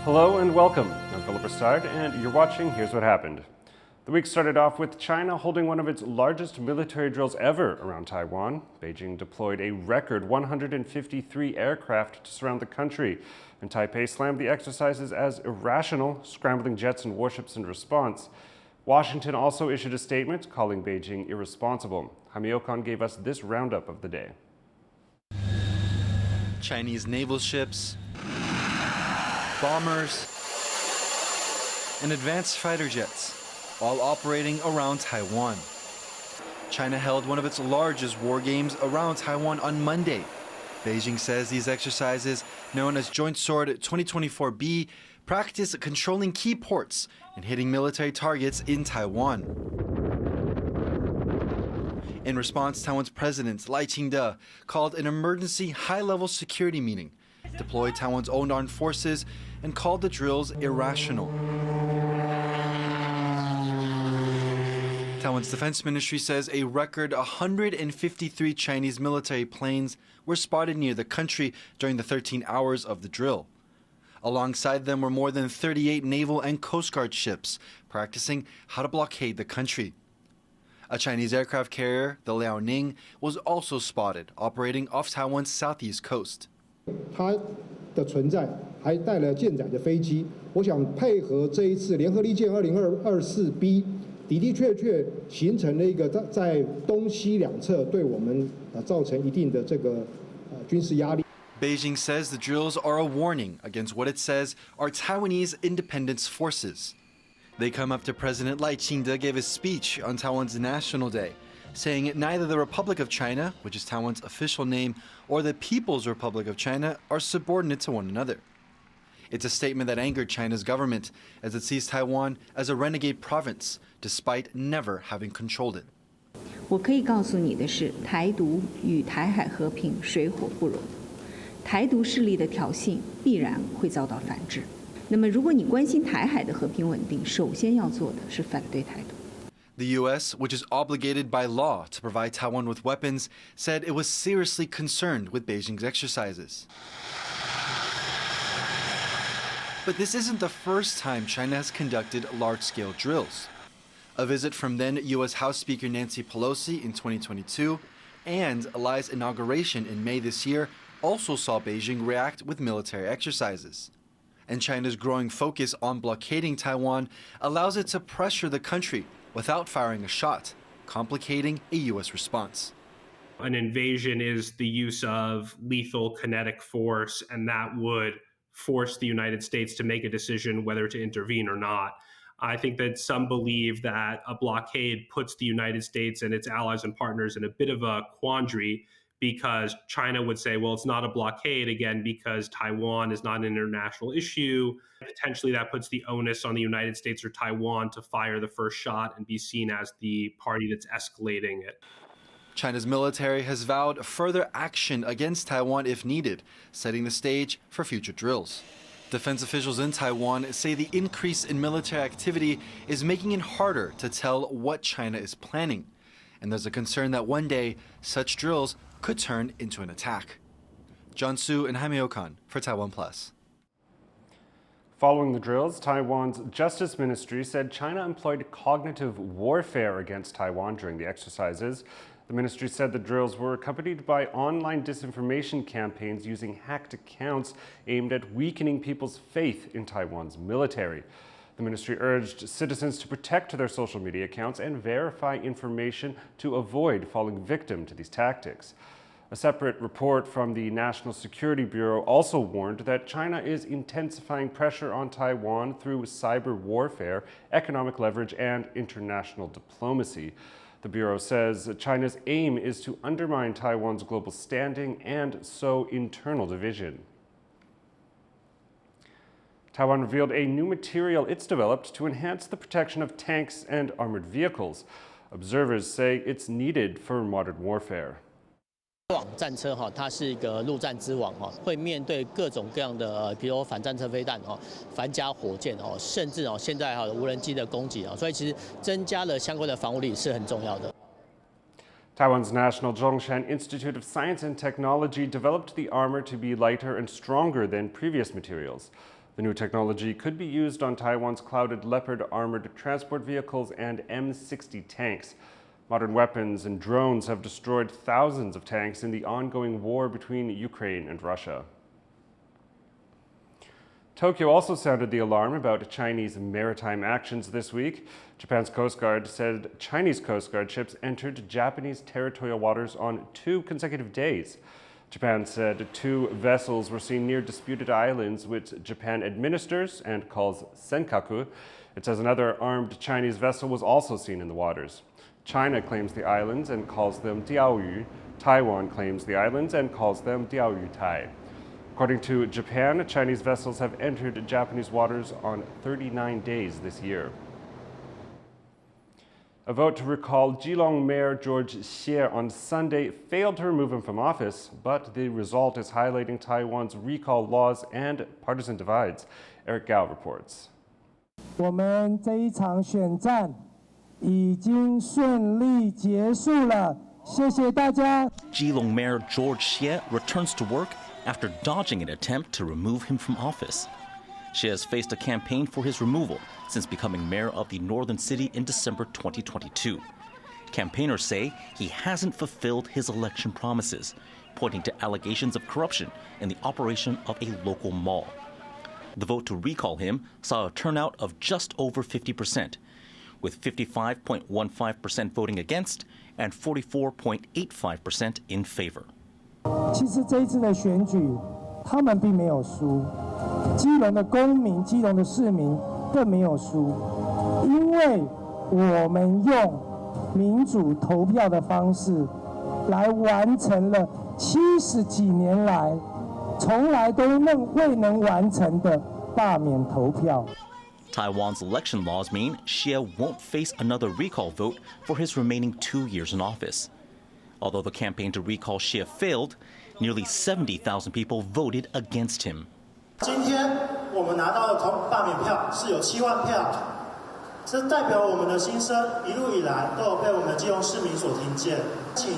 Hello and welcome. I'm Brossard, and you're watching Here's What Happened. The week started off with China holding one of its largest military drills ever around Taiwan. Beijing deployed a record 153 aircraft to surround the country, and Taipei slammed the exercises as irrational, scrambling jets and warships in response. Washington also issued a statement calling Beijing irresponsible. Hamiokan gave us this roundup of the day. Chinese naval ships, bombers, and advanced fighter jets, all operating around Taiwan. China held one of its largest war games around Taiwan on Monday. Beijing says these exercises, known as Joint Sword 2024B, practice controlling key ports and hitting military targets in Taiwan. In response, Taiwan's president, Lai Ching-te, called an emergency high-level security meeting, deployed Taiwan's own armed forces, and called the drills irrational. Taiwan's defense ministry says a record 153 Chinese military planes were spotted near the country during the 13 hours of the drill. Alongside them were more than 38 naval and coast guard ships practicing how to blockade the country. A Chinese aircraft carrier, the Liaoning, was also spotted operating off Taiwan's southeast coast. 它的存在还带了舰载的飞机，我想配合这一次联合利剑2024B， 的的确确形成了一个在东西两侧对我们造成一定的这个军事压力。 Beijing says the drills are a warning against what it says are Taiwanese independence forces. They come after President Lai Ching-te gave a speech on Taiwan's National Day, saying neither the Republic of China, which is Taiwan's official name, or the People's Republic of China are subordinate to one another. It's a statement that angered China's government, as it sees Taiwan as a renegade province, despite never having controlled it. 我可以告诉你的是，台独与台海和平水火不容，台独势力的挑衅必然会遭到反制。那么，如果你关心台海的和平稳定，首先要做的是反对台独。 The U.S., which is obligated by law to provide Taiwan with weapons, said it was seriously concerned with Beijing's exercises. But this isn't the first time China has conducted large-scale drills. A visit from then U.S. House Speaker Nancy Pelosi in 2022 and Lai's inauguration in May this year also saw Beijing react with military exercises. And China's growing focus on blockading Taiwan allows it to pressure the country without firing a shot, complicating a U.S. response. An invasion is the use of lethal kinetic force, and that would force the United States to make a decision whether to intervene or not. I think that some believe that a blockade puts the United States and its allies and partners in a bit of a quandary, because China would say, well, it's not a blockade, again, because Taiwan is not an international issue. Potentially that puts the onus on the United States or Taiwan to fire the first shot and be seen as the party that's escalating it. China's military has vowed further action against Taiwan if needed, setting the stage for future drills. Defense officials in Taiwan say the increase in military activity is making it harder to tell what China is planning. And there's a concern that one day such drills could turn into an attack. John Su and Jaime Okan for TaiwanPlus. Following the drills, Taiwan's Justice Ministry said China employed cognitive warfare against Taiwan during the exercises. The ministry said the drills were accompanied by online disinformation campaigns using hacked accounts aimed at weakening people's faith in Taiwan's military. The ministry urged citizens to protect their social media accounts and verify information to avoid falling victim to these tactics. A separate report from the National Security Bureau also warned that China is intensifying pressure on Taiwan through cyber warfare, economic leverage, and international diplomacy. The Bureau says China's aim is to undermine Taiwan's global standing and sow internal division. Taiwan revealed a new material it's developed to enhance the protection of tanks and armored vehicles. Observers say it's needed for modern warfare. 网战车它是一个陆战之王会面对各种各样的，比如反战车飞弹反甲火箭甚至现在无人机的攻击所以其实增加了相关的防护力是很重要的。Taiwan's National Zhongshan Institute of Science and Technology developed the armor to be lighter and stronger than previous materials. The new technology could be used on Taiwan's Clouded Leopard armored transport vehicles and M60 tanks. Modern weapons and drones have destroyed thousands of tanks in the ongoing war between Ukraine and Russia. Tokyo also sounded the alarm about Chinese maritime actions this week. Japan's Coast Guard said Chinese Coast Guard ships entered Japanese territorial waters on 2 consecutive days. Japan said 2 vessels were seen near disputed islands, which Japan administers and calls senkaku. It says another armed Chinese vessel was also seen in the waters. China claims the islands and calls them Diaoyu. Taiwan claims the islands and calls them Diaoyu Tai. According to Japan, Chinese vessels have entered Japanese waters on 39 days this year. A vote to recall Keelung Mayor George Xie on Sunday failed to remove him from office, but the result is highlighting Taiwan's recall laws and partisan divides. Eric Gao reports. 我们这一场选战已经顺利结束了，谢谢大家。 Keelung Mayor George Xie returns to work after dodging an attempt to remove him from office. Xie has faced a campaign for his removal since becoming mayor of the northern city in December 2022. Campaigners say he hasn't fulfilled his election promises, pointing to allegations of corruption in the operation of a local mall. The vote to recall him saw a turnout of just over 50%, with 55.15% voting against and 44.85% in favor. 其实这一次的选举，他们并没有输，基隆的公民、基隆的市民更没有输，因为我们用民主投票的方式来完成了70几年来从来都未能完成的罢免投票。 Taiwan's election laws mean Xie won't face another recall vote for his remaining 2 years in office. Although the campaign to recall Xie failed, nearly 70,000 people voted against him. 今天我们拿到的罢免票是有7万票，这代表我们的心声一路以来都有被我们基隆市民所听见。请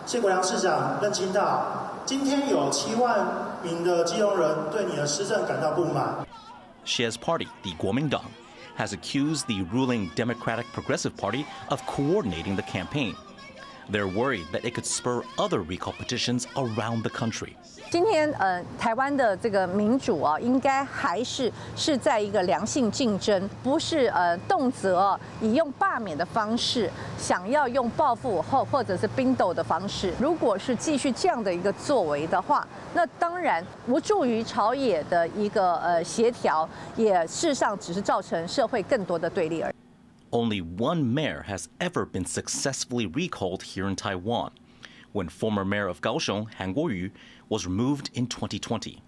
谢国良市长认清到，今天有7万名的基隆人对你的施政感到不满。 Xie's party, the Kuomintang, has accused the ruling Democratic Progressive Party of coordinating the campaign. They're worried that it could spur other recall petitions around the country. 今天台湾的这个民主啊，应该还是在一个良性竞争，不是动辄以用罢免的方式，想要用报复或者是冰斗的方式。如果是继续这样的一个作为的话，那当然无助于朝野的一个协调，也事实上只是造成社会更多的对立而已。 Only one mayor has ever been successfully recalled here in Taiwan, when former mayor of Kaohsiung, Han Kuo-yu, was removed in 2020.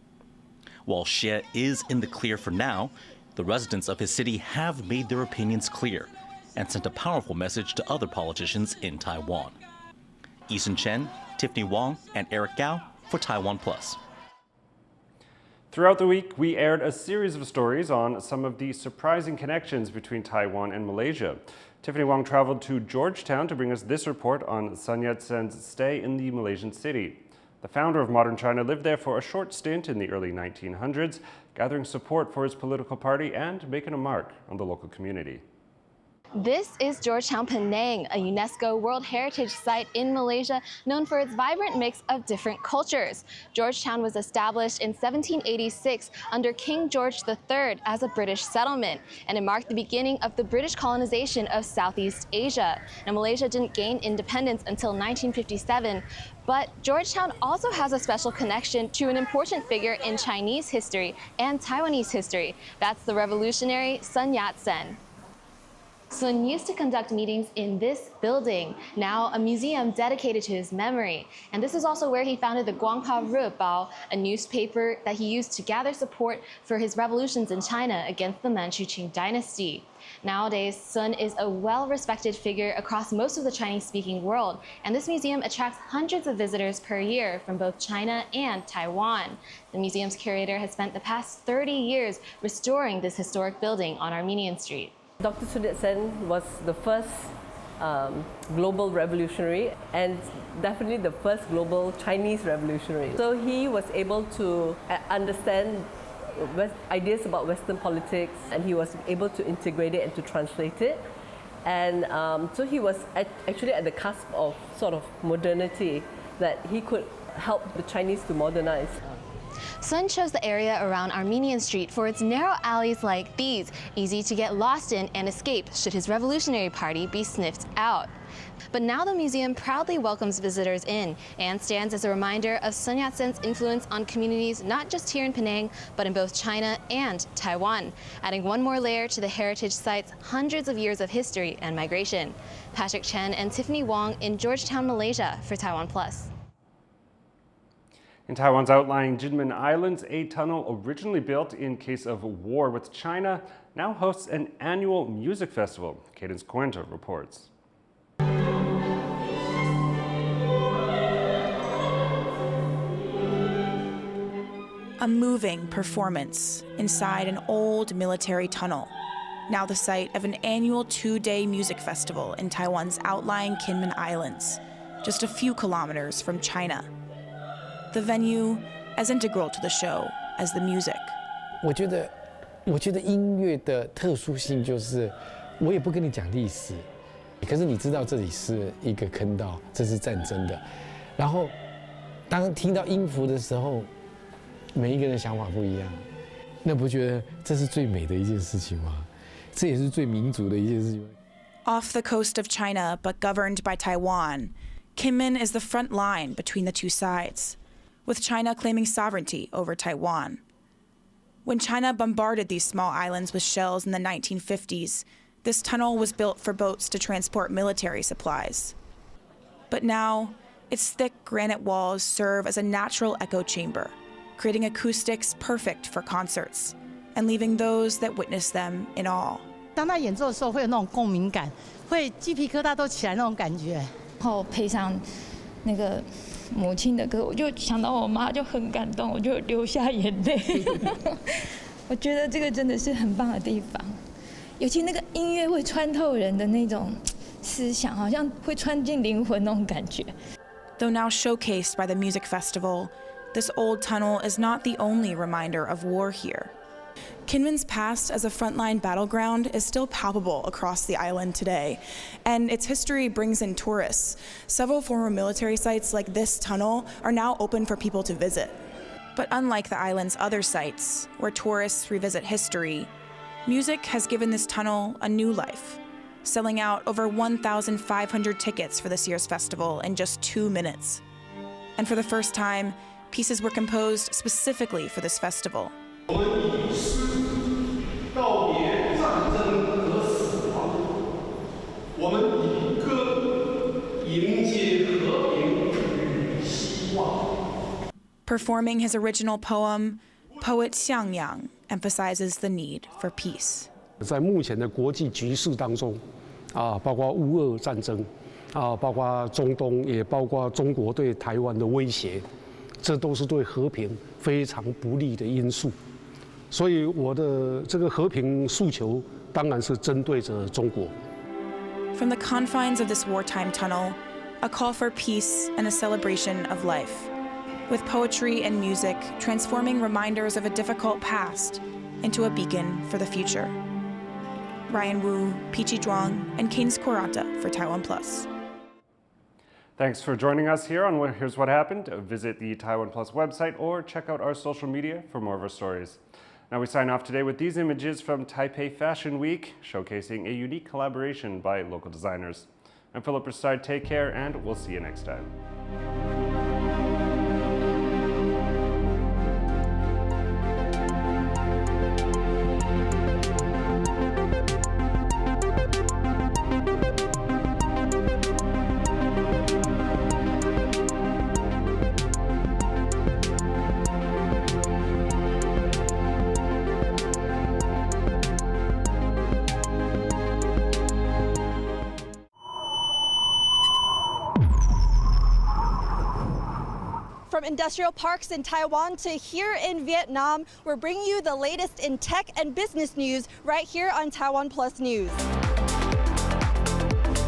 While Xie is in the clear for now, the residents of his city have made their opinions clear and sent a powerful message to other politicians in Taiwan. Eason Chen, Tiffany Wong, and Eric Gao for TaiwanPlus. Throughout the week, we aired a series of stories on some of the surprising connections between Taiwan and Malaysia. Tiffany Wong traveled to Georgetown to bring us this report on Sun Yat-sen's stay in the Malaysian city. The founder of modern China lived there for a short stint in the early 1900s, gathering support for his political party and making a mark on the local community. This is Georgetown, Penang, a UNESCO World Heritage Site in Malaysia known for its vibrant mix of different cultures. Georgetown was established in 1786 under King George III as a British settlement, and it marked the beginning of the British colonization of Southeast Asia. Now, Malaysia didn't gain independence until 1957, but Georgetown also has a special connection to an important figure in Chinese history and Taiwanese history. That's the revolutionary Sun Yat-sen. Sun used to conduct meetings in this building, now a museum dedicated to his memory. And this is also where he founded the Guangpa Ribao, a newspaper that he used to gather support for his revolutions in China against the Manchu Qing dynasty. Nowadays, Sun is a well-respected figure across most of the Chinese-speaking world, and this museum attracts hundreds of visitors per year from both China and Taiwan. The museum's curator has spent the past 30 years restoring this historic building on Armenian Street. Dr. Sun Yat-sen was the first global revolutionary and definitely the first global Chinese revolutionary. So he was able to understand ideas about Western politics, and he was able to integrate it and to translate it. And so he was actually at the cusp of sort of modernity, that he could help the Chinese to modernize. Sun chose the area around Armenian Street for its narrow alleys like these, easy to get lost in and escape should his revolutionary party be sniffed out. But now the museum proudly welcomes visitors in and stands as a reminder of Sun Yat-sen's influence on communities not just here in Penang, but in both China and Taiwan, adding one more layer to the heritage site's hundreds of years of history and migration. Patrick Chen and Tiffany Wong in Georgetown, Malaysia for TaiwanPlus. In Taiwan's outlying Kinmen Islands, a tunnel originally built in case of war with China now hosts an annual music festival. Cadence Cuenta reports. A moving performance inside an old military tunnel, now the site of an annual 2-day music festival in Taiwan's outlying Kinmen Islands, just a few kilometers from China. The venue as integral to the show as the music. 我觉得音乐的特殊性就是，我也不跟你讲历史，可是你知道这里是一个坑道，这是战争的。然后，当听到音符的时候，每一个人的想法不一样，那不觉得这是最美的一件事情吗？这也是最民主的一件事情。Off the coast of China, but governed by Taiwan, Kinmen is the front line between the two sides, with China claiming sovereignty over Taiwan. When China bombarded these small islands with shells in the 1950s, this tunnel was built for boats to transport military supplies. But now, its thick granite walls serve as a natural echo chamber, creating acoustics perfect for concerts, and leaving those that witness them in awe. 当他演奏的时候，会有那种共鸣感，会鸡皮疙瘩都起来那种感觉。然后配上那个母亲的歌，我就想到我妈，就很感动，我就流下眼泪。我觉得这个真的是很棒的地方，尤其那个音乐会穿透人的那种思想，好像会穿进灵魂那种感觉。Though now showcased by the music festival, this old tunnel is not the only reminder of war here. Kinmen's past as a frontline battleground is still palpable across the island today, and its history brings in tourists. Several former military sites like this tunnel are now open for people to visit. But unlike the island's other sites, where tourists revisit history, music has given this tunnel a new life, selling out over 1,500 tickets for this year's festival in just 2 minutes. And for the first time, pieces were composed specifically for this festival. 我们以诗告别战争和死亡，我们以歌迎接和平与希望。 Performing his original poem, poet Xiang Yang emphasizes the need for peace. 在目前的国际局势当中，包括乌俄战争，包括中东，也包括中国对台湾的威胁，这都是对和平非常不利的因素。 所以我的这个和平诉求当然是针对着中国。From the confines of this wartime tunnel, a call for peace and a celebration of life, with poetry and music transforming reminders of a difficult past into a beacon for the future. Ryan Wu, Peachy Zhuang, and Cadence Cuenta for TaiwanPlus. Thanks for joining us here on Here's What Happened. Visit the TaiwanPlus website or check out our social media for more of our stories. Now we sign off today with these images from Taipei Fashion Week, showcasing a unique collaboration by local designers. I'm Philip Brossard, take care, and we'll see you next time. From industrial parks in Taiwan to here in Vietnam, we're bringing you the latest in tech and business news right here on TaiwanPlus News.